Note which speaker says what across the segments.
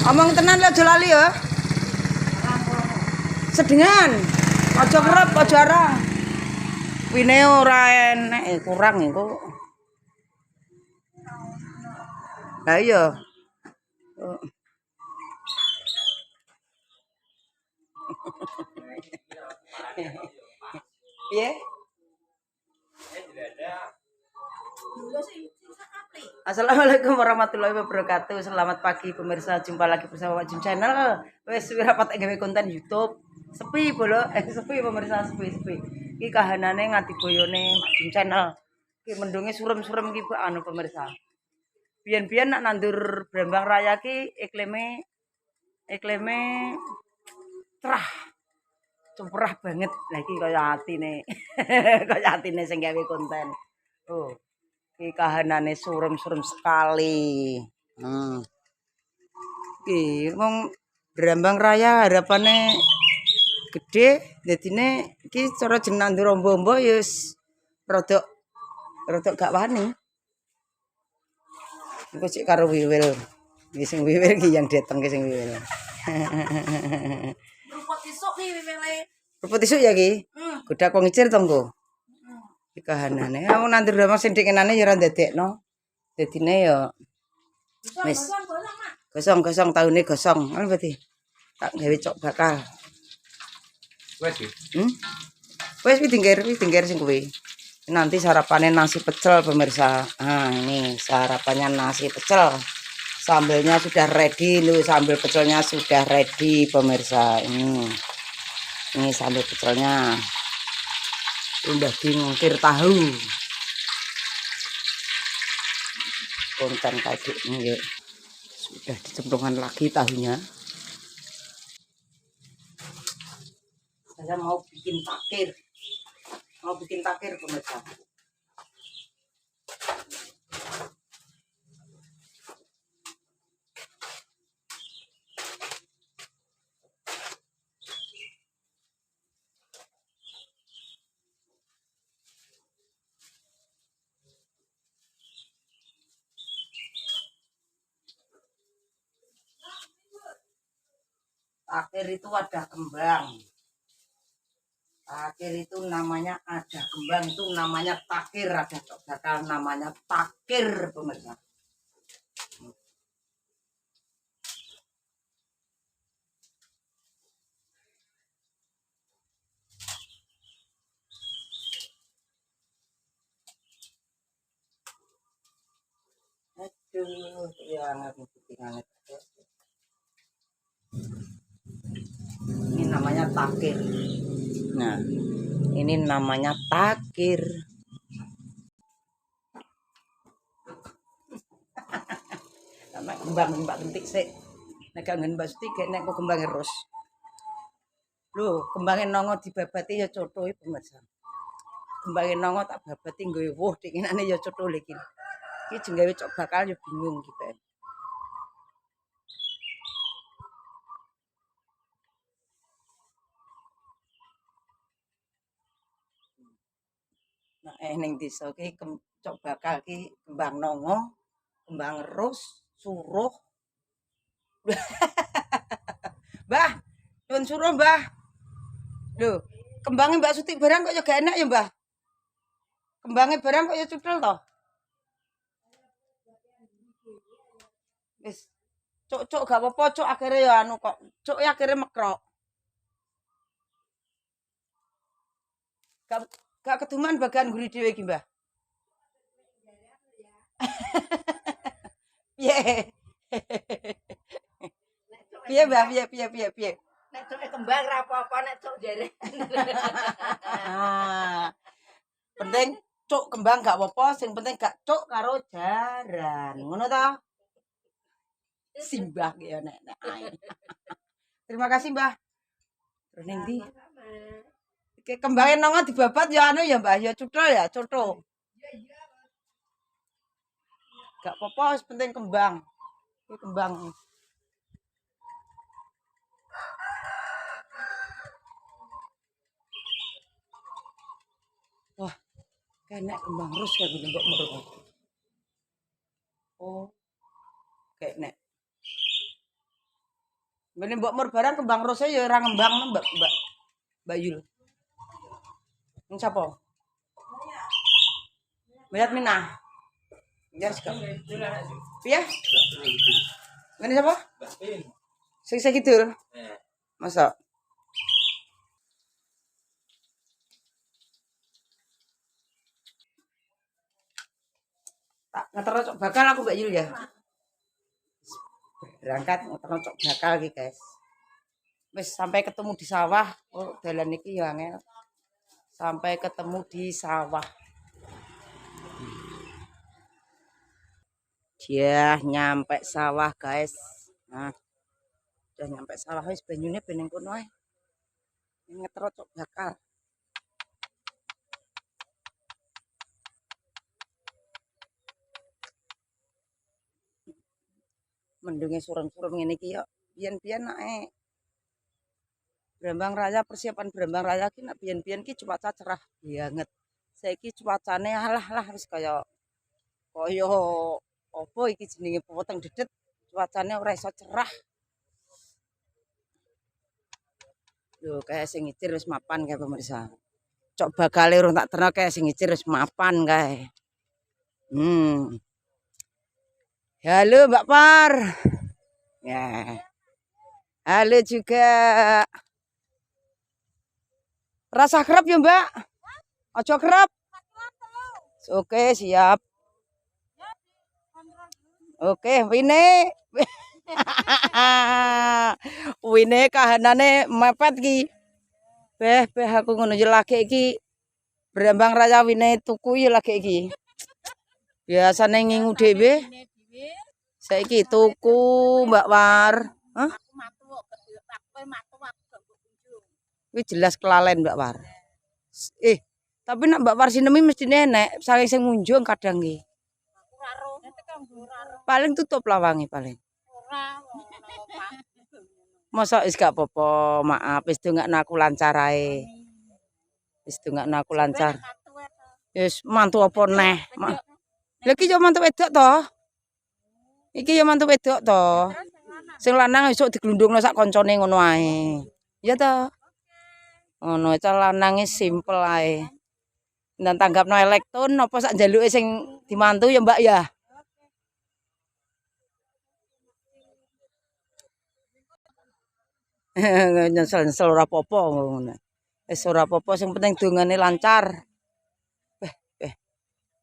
Speaker 1: Omong tenan aja lali ya. Sedengan. Aja kerep, aja arang. Wine ora enek kurang iku. Lah iya. Piye? Assalamualaikum warahmatullahi wabarakatuh. Selamat pagi pemirsa, jumpa lagi bersama Wak Jum Channel. Wes rapat gawe konten YouTube. Sepi bolo, sepi pemirsa, sepi. Iki kahanane ngati boyone Wak Jum Channel. Iki mendunge surem-surem iki anu pemirsa. Biyen-biyen nak nandur Brambang Raya ki iklime cerah. Cemprah banget. Lah iki kaya atine. Kaya atine sing gawe konten. Oh. Iki kahanane surem-surem sekali. Iki wong Brambang Raya harapane gede, dadine iki cara jeneng nandur ombo-ombo ya wis rada gak wani. Iku sik karo wiwil. Iki sing wiwil iki yang dateng ki sing wiwil.
Speaker 2: Rupot isuk ki wiwile.
Speaker 1: Rupot isuk ya ki? Godak wong icir to engko. Iki kahanane. Wong nandur damang sing dikenane ya ora ndadekno. Dadine ya wis gosong taune gosong. Ngono berarti. Tak gawe cok bakal.
Speaker 3: Wes iki.
Speaker 1: Wis tingger sing kuwi. Nanti sarapannya nasi pecel pemirsa. Nah, ini sarapannya nasi pecel. Sambelnya sudah ready loh, sambal pecelnya sudah ready pemirsa. Ini sambal pecelnya. Udah ngukir tahu. Konten tadi ini sudah dicemplungkan lagi tahunya. Saya mau bikin takir. Pemirsa. Takir itu ada kembang. Takir itu namanya ada kembang, itu namanya takir, ada cok bakal namanya takir pemirsa. Aduh, ya ngerti. Ini namanya takir. Nah, ini namanya takir. Sama kembang bentik sik. Nek gak ngen mbak Suti nek kok kembang terus. Lho, kembangnya nongo dibabati ya cotho iki pemirsa. Kembangnya nongo tak babati nggawe woh dikinane ya cotho lho iki. Iki jeng gawe cok bakal ya bingung gitu. Nah, ning desa ki cok bakal ki kembang nongo, kembang ros, suruh. Mbah, nyuwun suruh, Mbah. Lho, kembangnya Mbak Suti barang kok ya gak enak ya, Mbah? Kembangnya barang kok ya cutel toh? Wis. Cuk gak apa-apa, cuk akhirnya ya anu kok. Cuk akhirnya mekrok. Gak keduman bagian guri dhewe iki, Mbah. Piye? Piye, Mbah? Piye?
Speaker 2: Nek cuke kembang ra apa-apa nek cuk jare.
Speaker 1: Penting cuk kembang gak apa-apa, sing penting gak cuk karo jaran. Ngono ta? Simbah ki ya nek ae. Terima kasih, Mbah. Terus ning ndi? Kembange nongo dibabat ya anu ya, Mbah, ya cutho ya, cotho. Gak apa-apa, wis penting kembang. Iki kembang. Wah, kena kembang rus kayak gini kok merut. Oh, kayak nek. Mbene mbok mur barang kembang rose ya ora ngembang Mbak Yul. Ini siapa? Bayat Mina. Ya sekap. Piye? Ini siapa? Sing kidul. Masa? Tak ngeterocok bakal aku Mbak Yul ya. Berangkat ngeterocok bakal iki, guys. Wis sampai ketemu di sawah. Oh, dalan iki ya angel. Sampai ketemu di sawah. Dia nyampe sawah, guys. Nah, udah nyampe sawah wis banyune ben ning kono ae. Ngeterocok bakal. Mendunge surem-surem ngene iki yo. Biyen-biyen nek Brambang Raya persiapan Brambang Raya ki nek biyen-biyen ki cuaca cerah banget. Saiki cuacane alah wis kaya apa iki jenenge peweteng dedet cuacane ora iso cerah. Lho kayak sing ngicir wis mapan kae pemirsa. Cok bakale urung tak terno kayak sing ngicir wis mapan kae. Halo Mbak Par. Ya. Halo juga. Rasa kerap ya Mbak? Ojo kerap. Oke siap. Oke Wine. Wine kahanane mepet ki. Beh aku ngono yo lagi iki. Brambang Raya Wine tuku yo lagi iki. Biasane ngingu dhewe. Saiki tuku Mbak War. Hah? Wih jelas kelalen Mbak War. Tapi nak Mbak War sinemi mesti nenek, saking sing ngunjung kadang nggih. Paling tutup lawange paling. Masa wis gak apa-apa, maaf wis dongakno aku lancar ae. Wis dongakno aku lancar. Wis mantu apa neh. Lha iki yo mantu wedok to? Iki yo mantu wedok to. Sing lanang esuk diglundungno sak koncone ngono ae. Ya to? Ngono, lanange simpel ae. Nang tanggapno elektron apa sak njaluke sing dimantu ya Mbak ya. Nyesel ora apa-apa ngono. Wis ora apa-apa sing penting dongane lancar.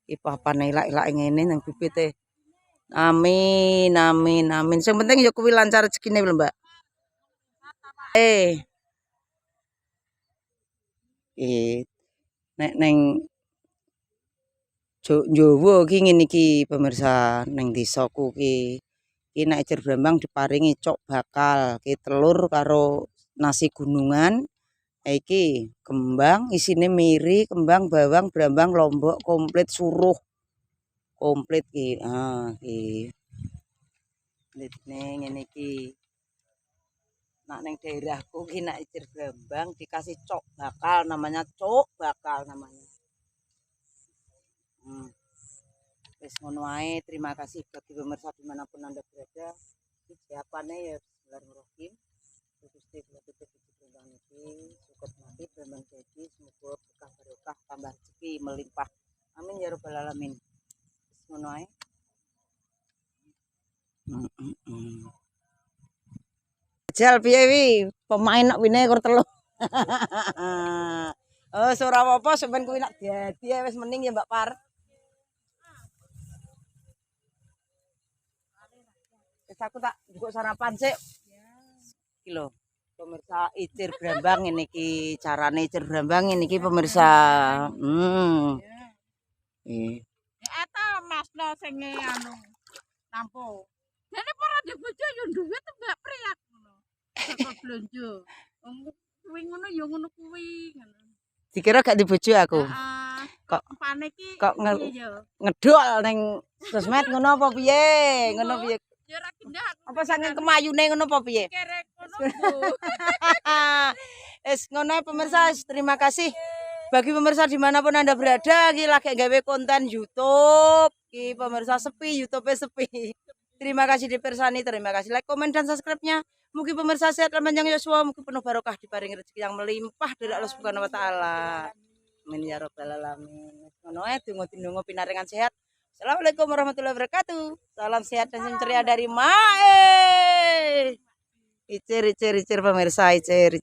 Speaker 1: Iki papane ilak-ilake ngene nang bibite. Amin. Sing penting ya kuwi lancar rezekine lho, Mbak. Nek neng Jawa ki ngene iki pemirsa neng desaku ki. Iki nek Jer Brambang diparingi cok bakal, ki telur karo nasi gunungan. Iki kembang isine miri, kembang bawang, brambang, lombok komplit suruh. Komplit ki. Ki. Ngene iki. Nak neng daerahku ki nek Jer Brambang dikasih cok bakal namanya cok bakal namanya. Wis ngono ae, terima kasih bagi pemirsa dimanapun Anda berada. Siapane ya Bismillahirrahmanirrahim. Gusti kula tutup Brambang iki cukup mati Brambang jadi semoga berkah barokah tambah rezeki melimpah. Amin ya rabbal alamin. Wis ngono ae. Jal piye wi pemain nak wine kur telu. Oh ora apa-apa sampean kuwi nak dadi wis mending ya Mbak Par. Wis aku tak njupuk sarapan sik. Iki lho. Pemirsa Icir Brambang ini iki carane Icir Brambang ini iki pemirsa.
Speaker 4: Eta masno sing anu nampo. Dene para bojo yo duwe tembak priak ngono. Saka blonjo. Kuwi ngono yo ngono kuwi ngono.
Speaker 1: Dikira gak dibojo aku. Kok
Speaker 4: Pane iki
Speaker 1: kok ngedol ning sosmed ngono apa piye? Ngono piye?
Speaker 4: Ya ora gendah.
Speaker 1: Apa saking kemayune ngono apa piye?
Speaker 4: Kerek ngono.
Speaker 1: Ngono pemirsa, terima kasih bagi pemirsa dimanapun Anda berada. Iki lagi gawe konten YouTube. Iki pemirsa sepi, YouTube-e sepi. Terima kasih dipersani, terima kasih like, komen, dan subscribe-nya. Mungkin pemirsa sehat dan panjang Yosua, mungkin penuh barokah diparingi rezeki yang melimpah dari Allah Subhanahu wa taala. Amin ya rabbal alamin. Ngono ae tunggu pinaringan sehat. Assalamualaikum warahmatullahi wabarakatuh. Salam sehat dan ceria dari Mae. Icir pemirsa, icir.